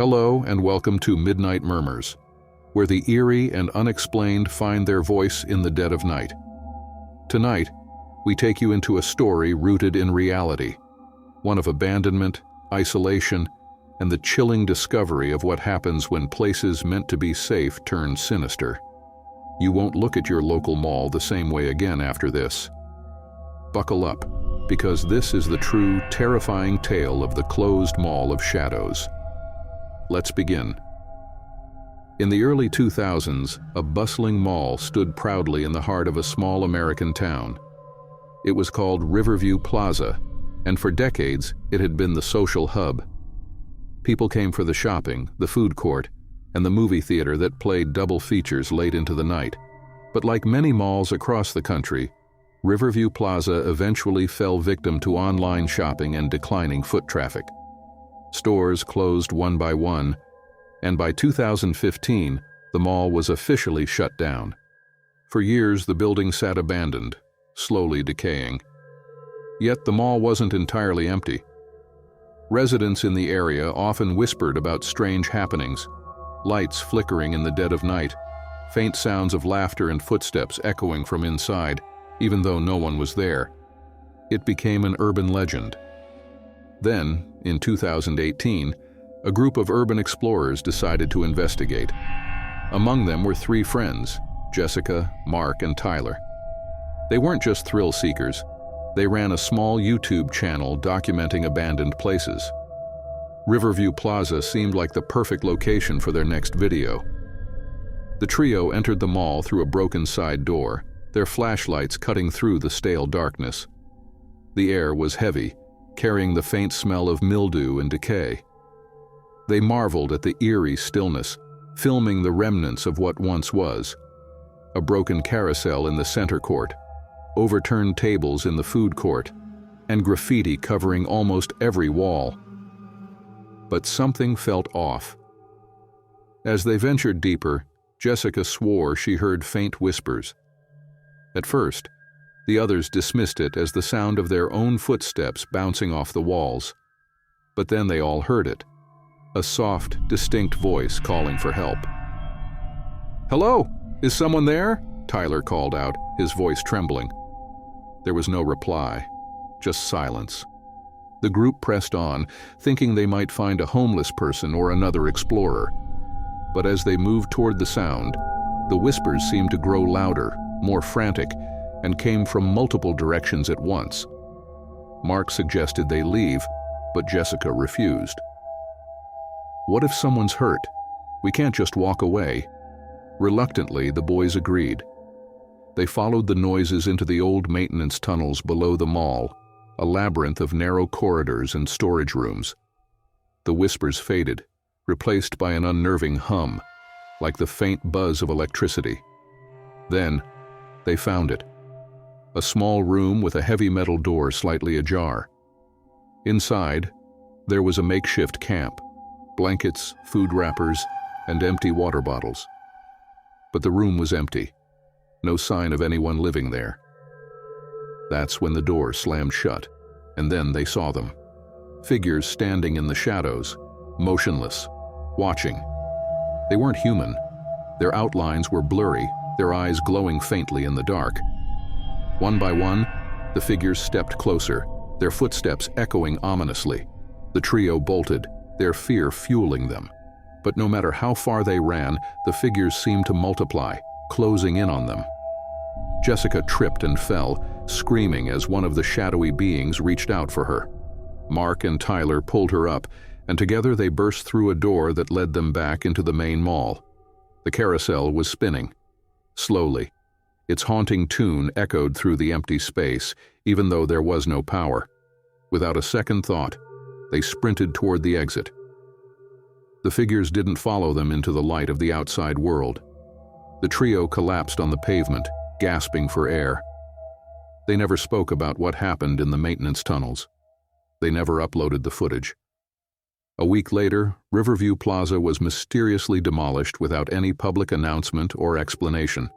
Hello and welcome to Midnight Murmurs, where the eerie and unexplained find their voice in the dead of night. Tonight, we take you into a story rooted in reality, one of abandonment, isolation, and the chilling discovery of what happens when places meant to be safe turn sinister. You won't look at your local mall the same way again after this. Buckle up, because this is the true, terrifying tale of the closed Mall of Shadows. Let's begin. In the early 2000s, a bustling mall stood proudly in the heart of a small American town. It was called Riverview Plaza, and for decades it had been the social hub. People came for the shopping, the food court, and the movie theater that played double features late into the night. But like many malls across the country, Riverview Plaza eventually fell victim to online shopping and declining foot traffic. Stores closed one by one, and by 2015, the mall was officially shut down. For years, the building sat abandoned, slowly decaying. Yet the mall wasn't entirely empty. Residents in the area often whispered about strange happenings, lights flickering in the dead of night, faint sounds of laughter and footsteps echoing from inside, even though no one was there. It became an urban legend. Then, in 2018, a group of urban explorers decided to investigate. Among them were three friends, Jessica, Mark, and Tyler. They weren't just thrill seekers. They ran a small YouTube channel documenting abandoned places. Riverview Plaza seemed like the perfect location for their next video. The trio entered the mall through a broken side door, their flashlights cutting through the stale darkness. The air was heavy, carrying the faint smell of mildew and decay. They marveled at the eerie stillness, filming the remnants of what once was. A broken carousel in the center court, overturned tables in the food court, and graffiti covering almost every wall. But something felt off. As they ventured deeper, Jessica swore she heard faint whispers. At first, the others dismissed it as the sound of their own footsteps bouncing off the walls. But then they all heard it, a soft, distinct voice calling for help. "Hello? Is someone there?" Tyler called out, his voice trembling. There was no reply, just silence. The group pressed on, thinking they might find a homeless person or another explorer. But as they moved toward the sound, the whispers seemed to grow louder, more frantic, and came from multiple directions at once. Mark suggested they leave, but Jessica refused. "What if someone's hurt? We can't just walk away." Reluctantly, the boys agreed. They followed the noises into the old maintenance tunnels below the mall, a labyrinth of narrow corridors and storage rooms. The whispers faded, replaced by an unnerving hum, like the faint buzz of electricity. Then, they found it. A small room with a heavy metal door slightly ajar. Inside, there was a makeshift camp, blankets, food wrappers, and empty water bottles. But the room was empty, no sign of anyone living there. That's when the door slammed shut, and then they saw them. Figures standing in the shadows, motionless, watching. They weren't human. Their outlines were blurry, their eyes glowing faintly in the dark. One by one, the figures stepped closer, their footsteps echoing ominously. The trio bolted, their fear fueling them. But no matter how far they ran, the figures seemed to multiply, closing in on them. Jessica tripped and fell, screaming as one of the shadowy beings reached out for her. Mark and Tyler pulled her up, and together they burst through a door that led them back into the main mall. The carousel was spinning. Slowly, its haunting tune echoed through the empty space, even though there was no power. Without a second thought, they sprinted toward the exit. The figures didn't follow them into the light of the outside world. The trio collapsed on the pavement, gasping for air. They never spoke about what happened in the maintenance tunnels. They never uploaded the footage. A week later, Riverview Plaza was mysteriously demolished without any public announcement or explanation.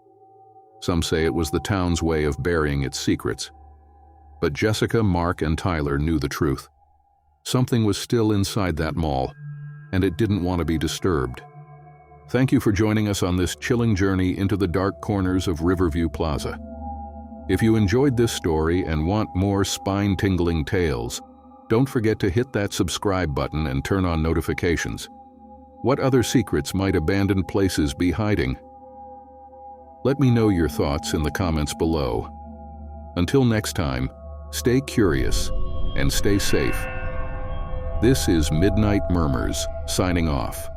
Some say it was the town's way of burying its secrets. But Jessica, Mark, and Tyler knew the truth. Something was still inside that mall, and it didn't want to be disturbed. Thank you for joining us on this chilling journey into the dark corners of Riverview Plaza. If you enjoyed this story and want more spine-tingling tales, don't forget to hit that subscribe button and turn on notifications. What other secrets might abandoned places be hiding? Let me know your thoughts in the comments below. Until next time, stay curious and stay safe. This is Midnight Murmurs, signing off.